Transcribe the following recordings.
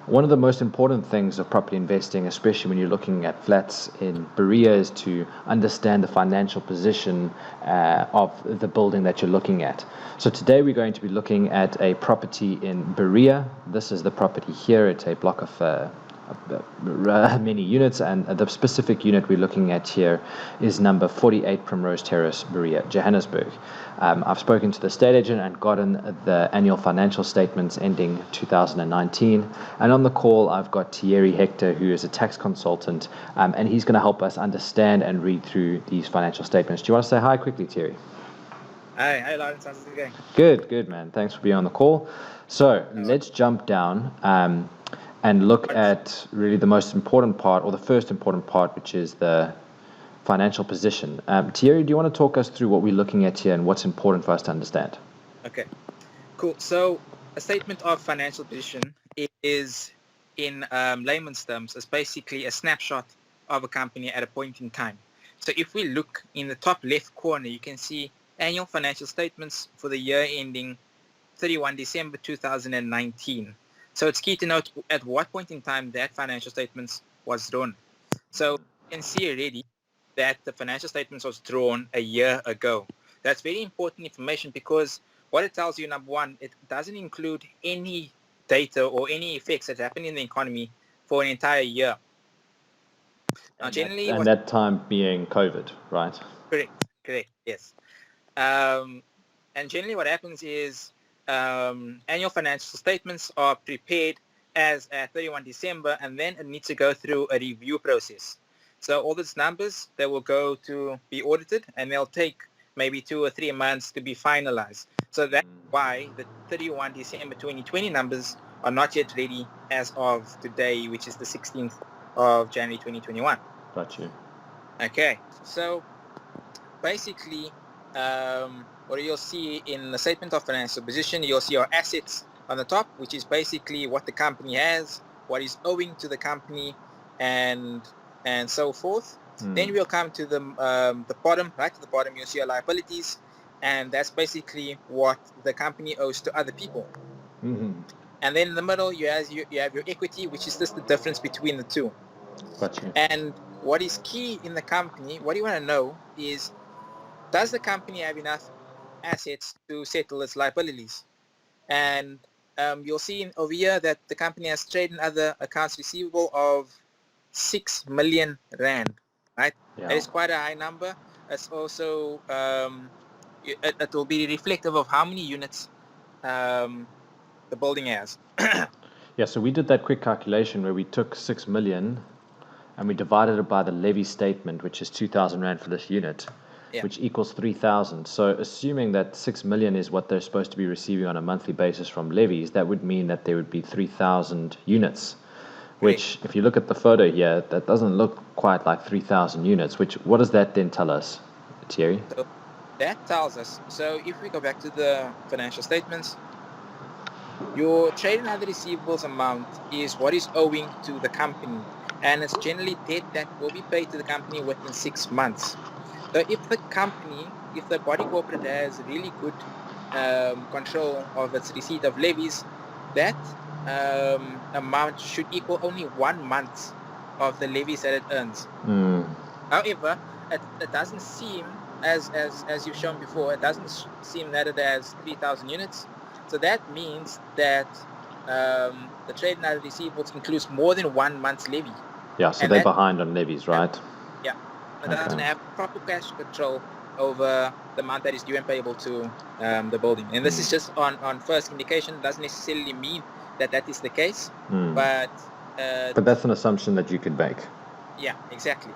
One of the most important things of property investing, especially when you're looking at flats in Berea, is to understand the financial position of the building that you're looking at. So today we're going to be looking at a property in Berea. This is the property here. It's a block of many units, and the specific unit we're looking at here is number 48 Primrose Terrace, Berea, Johannesburg. I've spoken to the estate agent and gotten the annual financial statements ending 2019, and on the call I've got Thierry Hector, who is a tax consultant, and he's going to help us understand and read through these financial statements. Do you want to say hi quickly, Thierry? Hi Lawrence, how's it going? Good, man. Thanks for being on the call. So let's jump down and look at really the most important part, or the first important part, which is the financial position. Thierry, do you want to talk us through what we're looking at here and what's important for us to understand? Okay, cool. So a statement of financial position is, in layman's terms, is basically a snapshot of a company at a point in time. So if we look in the top left corner, you can see annual financial statements for the year ending 31 December 2019. So it's key to note at what point in time that financial statements was drawn. So you can see already that the financial statements was drawn a year ago. That's very important information because what it tells you, number one, it doesn't include any data or any effects that happen in the economy for an entire year. Now, that time being COVID, right? Correct, yes. And generally what happens is annual financial statements are prepared as at 31 December, and then it needs to go through a review process. So all these numbers, they will go to be audited, and they'll take maybe 2 or 3 months to be finalized. So that's why the 31 December 2020 numbers are not yet ready as of today, which is the 16th of January 2021. Got you. Okay, so basically what you'll see in the statement of financial position, you'll see our assets on the top, which is basically what the company has, what is owing to the company, and so forth. Then we'll come to the bottom, right to the bottom, you'll see our liabilities, and that's basically what the company owes to other people. And then in the middle, you have your equity, which is just the difference between the two. Gotcha. And what is key in the company, what you want to know is, does the company have enough assets to settle its liabilities? And you'll see over here that the company has trade and other accounts receivable of 6 million rand, right? Yeah. That is quite a high number. It's also, it will be reflective of how many units the building has. Yeah, so we did that quick calculation where we took 6 million and we divided it by the levy statement, which is 2,000 rand for this unit. Yeah. Which equals 3,000. So assuming that 6 million is what they're supposed to be receiving on a monthly basis from levies, that would mean that there would be 3,000 units, which if you look at the photo here, that doesn't look quite like 3,000 units, what does that then tell us, Thierry? So that tells us, so if we go back to the financial statements, your trade and other receivables amount is what is owing to the company, and it's generally debt that will be paid to the company within 6 months. So if the body corporate has really good control of its receipt of levies, that amount should equal only 1 month of the levies that it earns. However, it doesn't seem, as you've shown before, it doesn't seem that it has 3,000 units. So that means that the trade and other receivables includes more than 1 month's levy. Yeah, so they're behind on levies, right? Yeah. It doesn't have proper cash control over the amount that is due and payable to the building. And this is just on first indication. It doesn't necessarily mean that is the case. But that's an assumption that you could make. Yeah, exactly.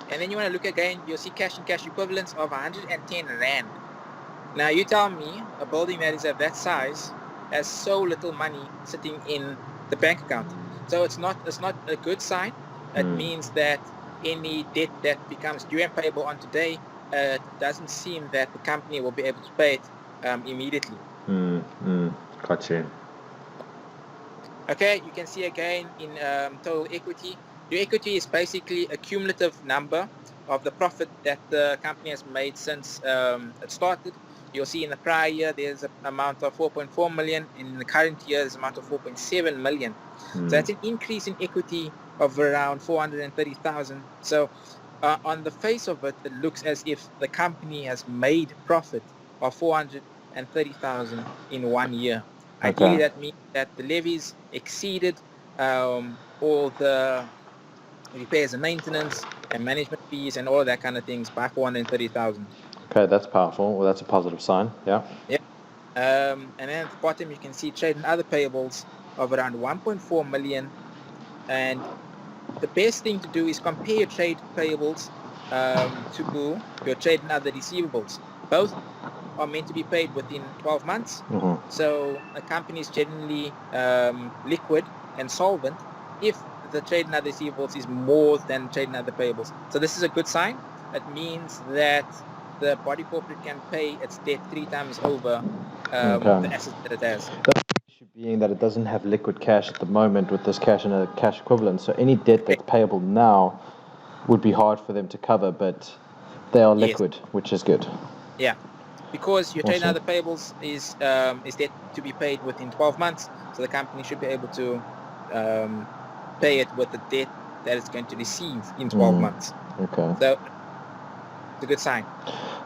And then you want to look again, you'll see cash and cash equivalents of 110 rand. Now you tell me a building that is of that size has so little money sitting in the bank account. So it's not a good sign. It means that any debt that becomes due and payable on today, it doesn't seem that the company will be able to pay it immediately. Gotcha. Okay, you can see again in total equity. Your equity is basically a cumulative number of the profit that the company has made since it started. You'll see in the prior year there's an amount of 4.4 million. In the current year there's an amount of 4.7 million. So that's an increase in equity of around 430,000. So on the face of it, it looks as if the company has made profit of 430,000 in 1 year. Ideally, that means that the levies exceeded all the repairs and maintenance and management fees and all of that kind of things by 430,000. Okay, that's powerful. Well, that's a positive sign. Yeah. Yeah. And then at the bottom, you can see trade and other payables of around 1.4 million. And the best thing to do is compare your trade payables to your trade and other receivables. Both are meant to be paid within 12 months. So a company is generally liquid and solvent if the trade and other receivables is more than trade and other payables. So this is a good sign. It means that the body corporate can pay its debt 3 times over the assets that it has. The issue being that it doesn't have liquid cash at the moment with this cash and a cash equivalent. So any debt that's payable now would be hard for them to cover, but they are liquid, which is good. Yeah. Because your trade and other payables is debt to be paid within 12 months, so the company should be able to pay it with the debt that it's going to receive in 12 months. Okay. So it's a good sign.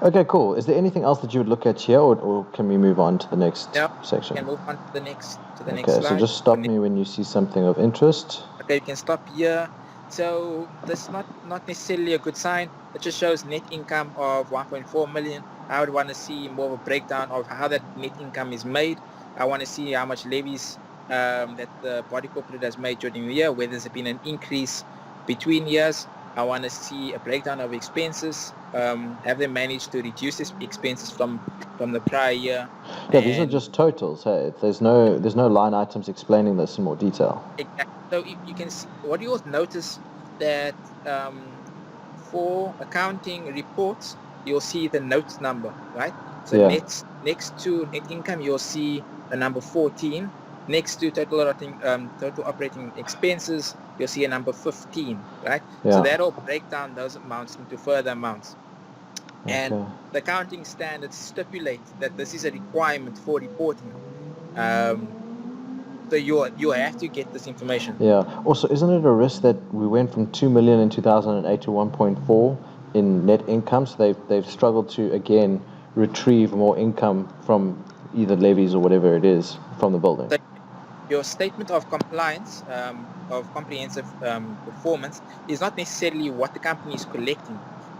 Okay, cool. Is there anything else that you would look at here, or can we move on to the next section? We can move on to the next slide. Okay, so just stop me when you see something of interest. Okay, you can stop here. So this is not necessarily a good sign. It just shows net income of 1.4 million. I would want to see more of a breakdown of how that net income is made. I want to see how much levies that the body corporate has made during the year, whether there's been an increase between years. I want to see a breakdown of expenses. Have they managed to reduce this expenses from the prior year? Yeah, these are just totals. Hey, there's no line items explaining this in more detail. Exactly. So you can see, what you'll notice that for accounting reports, you'll see the notes number, right? So next to net income, you'll see the number 14. Next to total operating expenses, you'll see a number 15, right? Yeah. So that'll break down those amounts into further amounts. And the accounting standards stipulate that this is a requirement for reporting. So you have to get this information. Yeah. Also, isn't it a risk that we went from 2 million in 2008 to 1.4 in net income? So they've struggled to again retrieve more income from either levies or whatever it is from the building. So your statement of compliance of comprehensive performance is not necessarily what the company is collecting.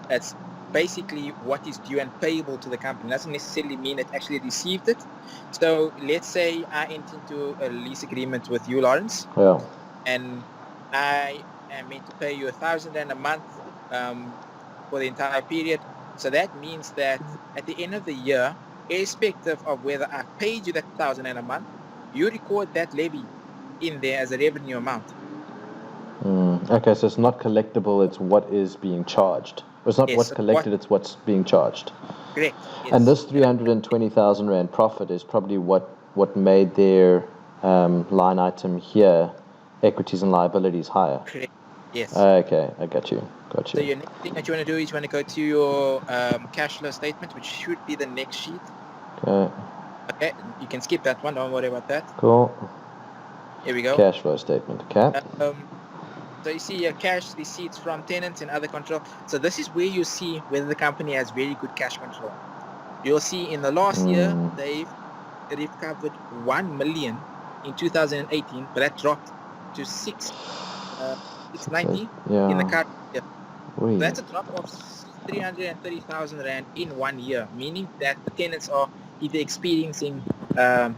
It's basically what is due and payable to the company. It doesn't necessarily mean it actually received it. So let's say I enter into a lease agreement with you, Lawrence, and I am meant to pay you 1,000 rand a month for the entire period. So that means that at the end of the year, irrespective of whether I paid you that 1,000 rand a month, you record that levy in there as a revenue amount. Okay, so it's not collectible, it's what is being charged. It's not what's collected, it's what's being charged. Correct. Yes. And this 320,000 rand profit is probably what made their line item here, equities and liabilities, higher. Correct. Yes. Okay, I got you. So your next thing that you want to do is you want to go to your cash flow statement, which should be the next sheet. Okay, you can skip that one, don't worry about that. Cool. Here we go. Cash flow statement, okay. So you see your cash receipts from tenants and other control. So this is where you see whether the company has very good cash control. You'll see in the last year, they've recovered 1 million in 2018, but that dropped to 690 in the current year. So that's a drop of 330,000 rand in 1 year, meaning that the tenants are either experiencing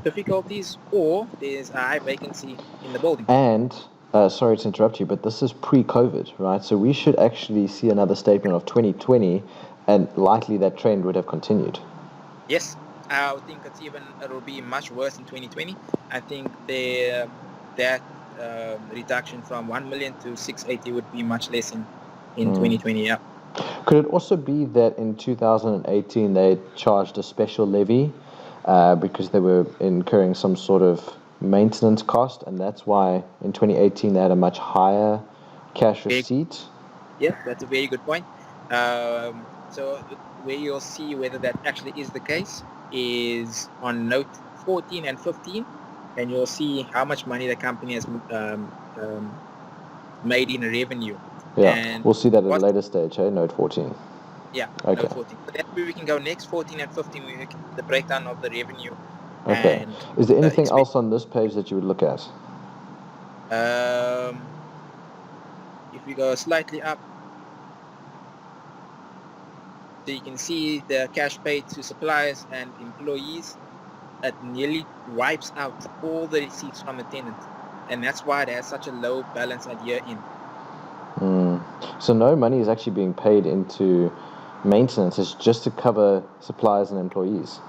difficulties or there's a high vacancy in the building. And sorry to interrupt you, but this is pre-COVID, right? So we should actually see another statement of 2020, and likely that trend would have continued. Yes, I would think it'll be much worse in 2020. I think that reduction from 1 million to 680 would be much less in 2020. Yeah. Could it also be that in 2018 they charged a special levy because they were incurring some sort of maintenance cost, and that's why in 2018 they had a much higher cash receipt? Yeah, that's a very good point. So where you'll see whether that actually is the case is on note 14 and 15. and you'll see how much money the company has made in revenue. Yeah, And we'll see that at a later stage, note 14. Yeah, okay. Note 14. So that's where we can go next. 14 and 15, we can the breakdown of the revenue. Okay. And is there anything else on this page that you would look at? If we go slightly up, so you can see the cash paid to suppliers and employees. It nearly wipes out all the receipts from the tenant, and that's why it has such a low balance at year end. So no money is actually being paid into maintenance. It's just to cover suppliers and employees.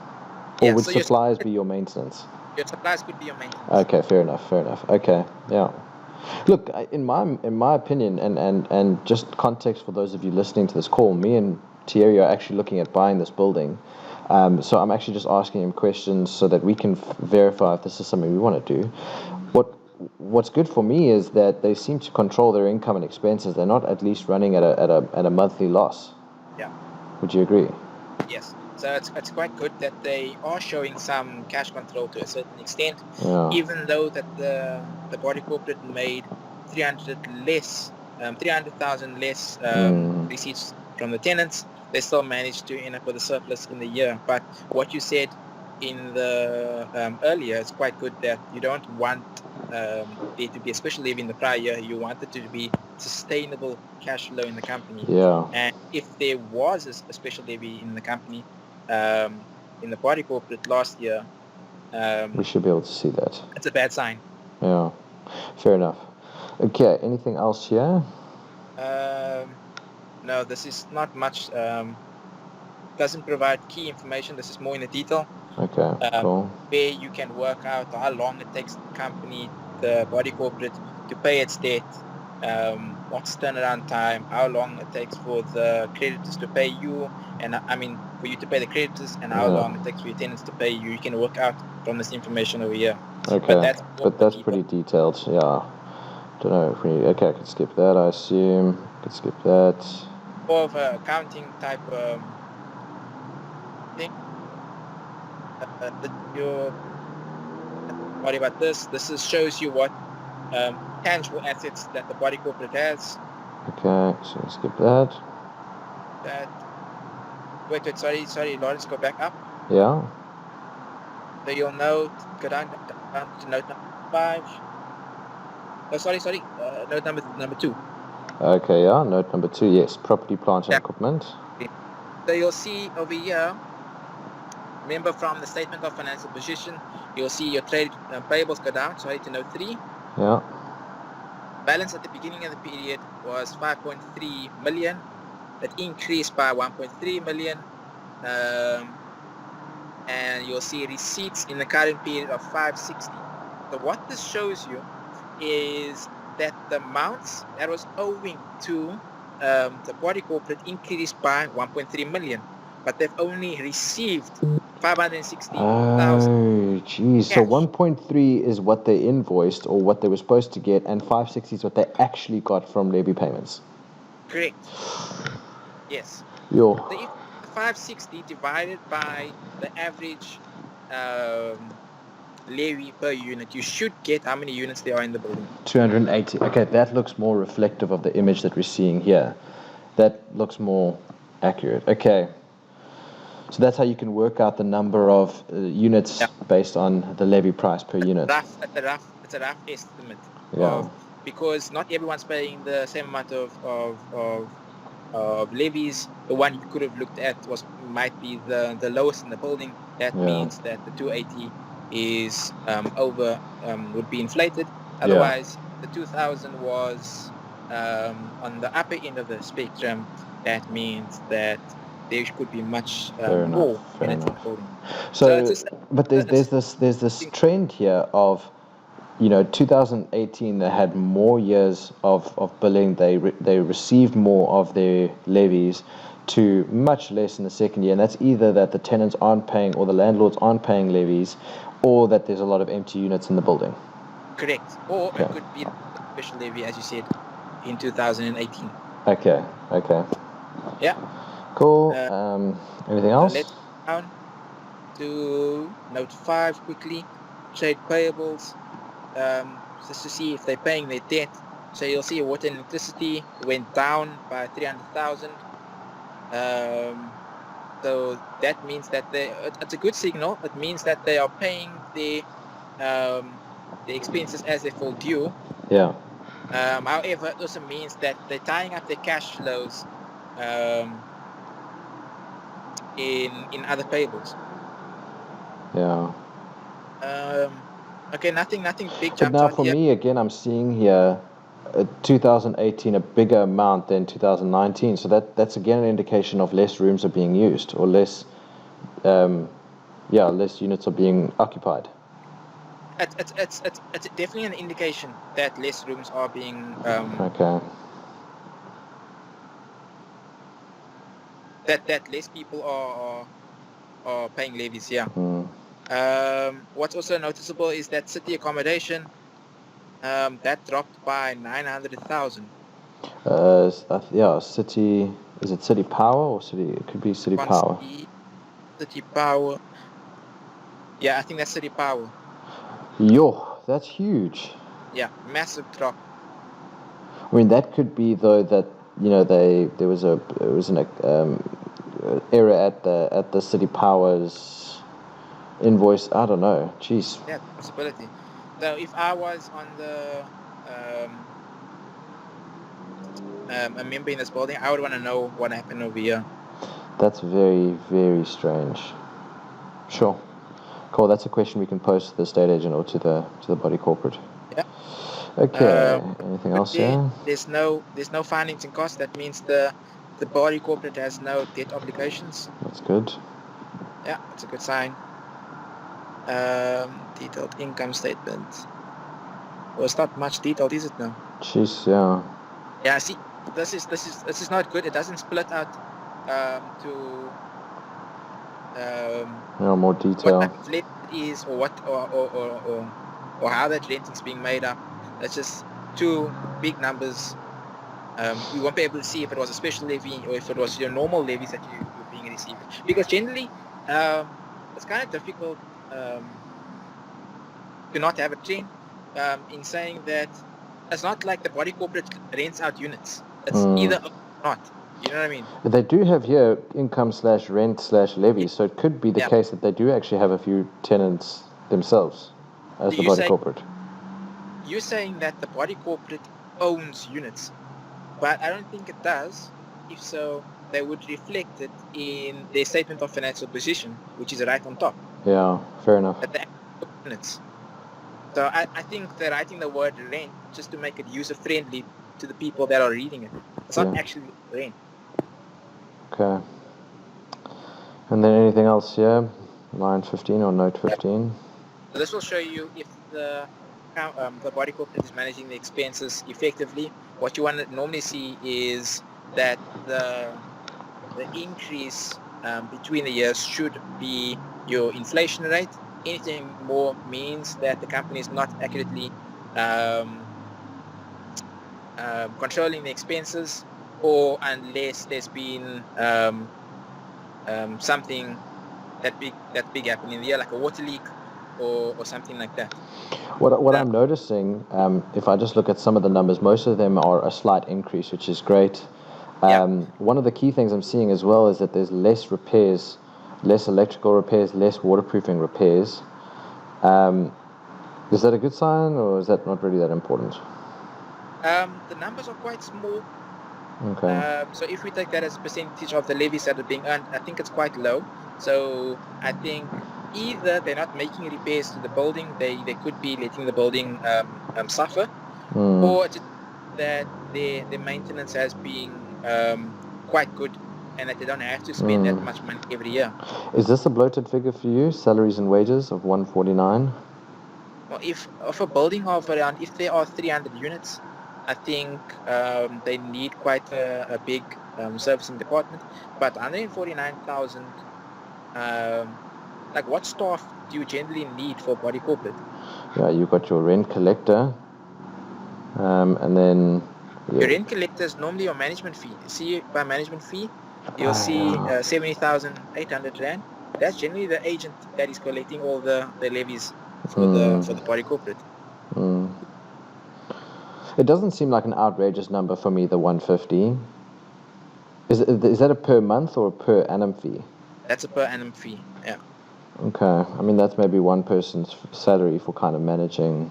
Or would suppliers be your maintenance? Your suppliers could be your maintenance. Okay, fair enough. Okay, yeah. Look, in my opinion, and just context for those of you listening to this call, me and Thierry are actually looking at buying this building. So I'm actually just asking him questions so that we can verify if this is something we want to do. What's good for me is that they seem to control their income and expenses. They're not at least running at a monthly loss. Yeah. Would you agree? Yes. So it's quite good that they are showing some cash control to a certain extent, even though that the body corporate made 300,000 less receipts from the tenants. They still managed to end up with a surplus in the year. But what you said in the earlier is quite good, that you don't want there to be a special levy in the prior year. You want it to be sustainable cash flow in the company. Yeah. And if there was a special levy in the company, in the body corporate last year, we should be able to see that. It's a bad sign. Yeah, fair enough. Okay, anything else here? No, this is not much. Doesn't provide key information. This is more in the detail. Okay, cool. Where you can work out how long it takes the company, the body corporate, to pay its debt, what's turnaround time, how long it takes for the creditors to pay you, and I mean for you to pay the creditors, and how long it takes for your tenants to pay you. You can work out from this information over here. Okay, but that's pretty detailed. Yeah. Don't know if we. Okay, I could skip that. I assume could skip that. More of a accounting type thing. Worry about this. This shows you what tangible assets that the body corporate has. Okay, so skip that. Wait, sorry, Lawrence, go back up. Yeah. So you'll note, go down to note number 5. Oh, sorry, note number 2. Okay, yeah, note number 2, yes, property, plant, and equipment. So you'll see over here, remember from the statement of financial position, you'll see your trade payables go down, sorry, to note 3. Yeah. Balance at the beginning of the period was 5.3 million. That increased by 1.3 million. And you'll see receipts in the current period of 560. So what this shows you is that the amounts that was owing to the body corporate increased by 1.3 million, but they've only received 560,000. Oh, geez. So 1.3 is what they invoiced or what they were supposed to get, and 560 is what they actually got from levy payments. Correct. Yes. Yo. So if 560 divided by the average levy per unit, you should get how many units there are in the building. 280. Okay, that looks more reflective of the image that we're seeing here. That looks more accurate. Okay. So that's how you can work out the number of units based on the levy price per unit. It's a rough estimate. Yeah. Because not everyone's paying the same amount of levies. The one you could have looked at might be the lowest in the building. That means that the 280 is would be inflated. Otherwise, the 2,000 was on the upper end of the spectrum. That means that there could be much more units in the building. But there's this trend here of, 2018 they had more years of billing. They received more of their levies to much less in the second year, and that's either that the tenants aren't paying or the landlords aren't paying levies, or that there's a lot of empty units in the building. Correct. Or it could be a special levy, as you said, in 2018. Okay. Yeah. Cool. Anything else? Let's go down to note 5 quickly. trade payables, just to see if they're paying their debt. So you'll see water and electricity went down by 300,000. So that means that it's a good signal. It means that they are paying the expenses as they fall due. Yeah. However, it also means that they're tying up their cash flows in other payables. Yeah. Okay, nothing big But jumps now out for here. me, again, I'm seeing here 2018 a bigger amount than 2019. So that's again an indication of less rooms are being used, or less less units are being occupied. It's definitely an indication that less rooms are being Okay. that less people are paying levies. Yeah. What's also noticeable is that city accommodation that dropped by 900,000. City. Is it City Power or City? It could be City Power. City Power. Yeah, I think that's City Power. Yo, that's huge. Yeah, massive drop. I mean, that could be though that there was an error at the City Power's invoice. I don't know. Jeez. Yeah, possibility. So if I was on the a member in this building, I would want to know what happened over here. That's very, very strange. Sure. Cool. That's a question we can pose to the estate agent or to the body corporate. Yeah. Okay. Anything else here? There's no financing cost. That means the body corporate has no debt obligations. That's good. Yeah, that's a good sign. Detailed income statement. Well, it's not much detailed, is it now? Jeez, yeah. Yeah, see, this is not good. It doesn't split out to More detail. what type of rent it is, or what or how that rent is being made up. That's just two big numbers. We won't be able to see if it was a special levy or if it was your normal levies that you're being received. Because generally, it's kind of difficult to not have a trend in saying that it's not like the body corporate rents out units. It's either or not. You know what I mean? But they do have here income/rent/levy, so it could be the case that they do actually have a few tenants themselves as the body corporate. You're saying that the body corporate owns units, but I don't think it does. If so, they would reflect it in their statement of financial position, which is right on top. Yeah, fair enough. That they own units. So I think they're writing the word rent just to make it user-friendly to the people that are reading it. It's not actually rent. Okay. And then anything else here? Line 15 or note 15? So this will show you if the body corporate is managing the expenses effectively. What you want to normally see is that the increase between the years should be your inflation rate. Anything more means that the company is not accurately controlling the expenses, or unless there's been something that big happening in the year, like a water leak or something like that. What I'm noticing, if I just look at some of the numbers, most of them are a slight increase, which is great. One of the key things I'm seeing as well is that there's less repairs, less electrical repairs, less waterproofing repairs. Is that a good sign, or is that not really that important? The numbers are quite small. Okay. So if we take that as a percentage of the levies that are being earned, I think it's quite low. So I think either they're not making repairs to the building, they could be letting the building suffer, or just that their maintenance has been quite good, and that they don't have to spend that much money every year. Is this a bloated figure for you? Salaries and wages of 149? Well, if of a building of around, if there are 300 units, I think they need quite a big servicing department. But 149,000, like what staff do you generally need for body corporate? Yeah, you've got your rent collector, and then your rent collector is normally your management fee. See, by management fee, you'll see 70,800 rand. That's generally the agent that is collecting all the levies for the body corporate. It doesn't seem like an outrageous number for me, the 150. Is that a per month or a per annum fee? That's a per annum fee, yeah. Okay, I mean that's maybe one person's salary for kind of managing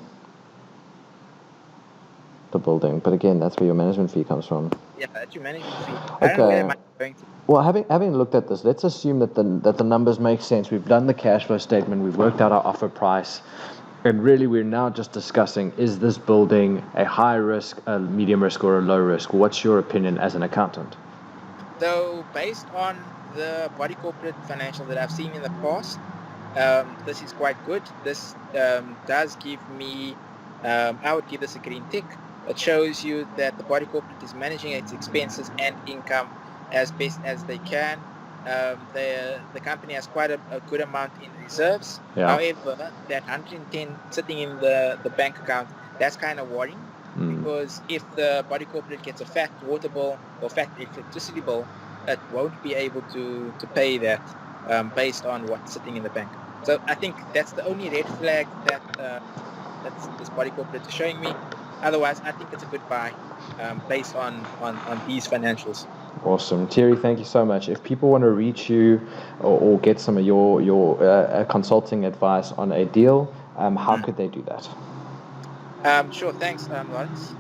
the building, but again, that's where your management fee comes from. Yeah, that's your management fee. Okay. I don't know where am I going to. Well, having looked at this, let's assume that the numbers make sense. We've done the cash flow statement, we've worked out our offer price, and really we're now just discussing, is this building a high risk, a medium risk, or a low risk? What's your opinion as an accountant? So based on the body corporate financial that I've seen in the past, this is quite good. This does give me, I would give this a green tick. It shows you that the body corporate is managing its expenses and income as best as they can. The company has quite a good amount in reserves. Yeah. However, that 110 sitting in the bank account, that's kind of worrying, because if the body corporate gets a fat water bill or fat electricity bill, it won't be able to pay that based on what's sitting in the bank. So I think that's the only red flag that this body corporate is showing me. Otherwise, I think it's a good buy based on these financials. Awesome. Thierry, thank you so much. If people want to reach you or get some of your consulting advice on a deal, how could they do that? Sure. Thanks, Lawrence.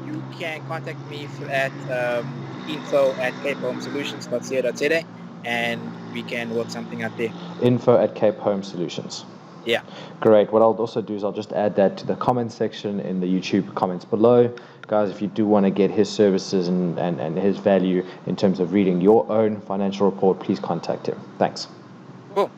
You can contact me at info@capehomesolutions.co.za, and we can work something out there. info@capehomesolutions. Yeah. Great. What I'll also do is I'll just add that to the comment section in the YouTube comments below. Guys, if you do want to get his services and his value in terms of reading your own financial report, please contact him. Thanks. Cool.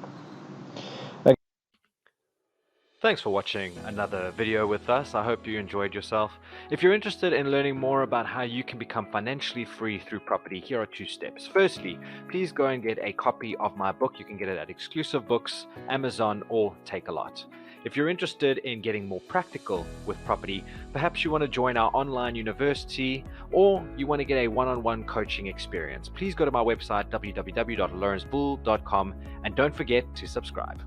Thanks for watching another video with us. I hope you enjoyed yourself. If you're interested in learning more about how you can become financially free through property, here are 2 steps. Firstly, please go and get a copy of my book. You can get it at Exclusive Books, Amazon, or Take a Lot. If you're interested in getting more practical with property, perhaps you want to join our online university, or you want to get a one-on-one coaching experience, please go to my website, www.lawrencebull.com, and don't forget to subscribe.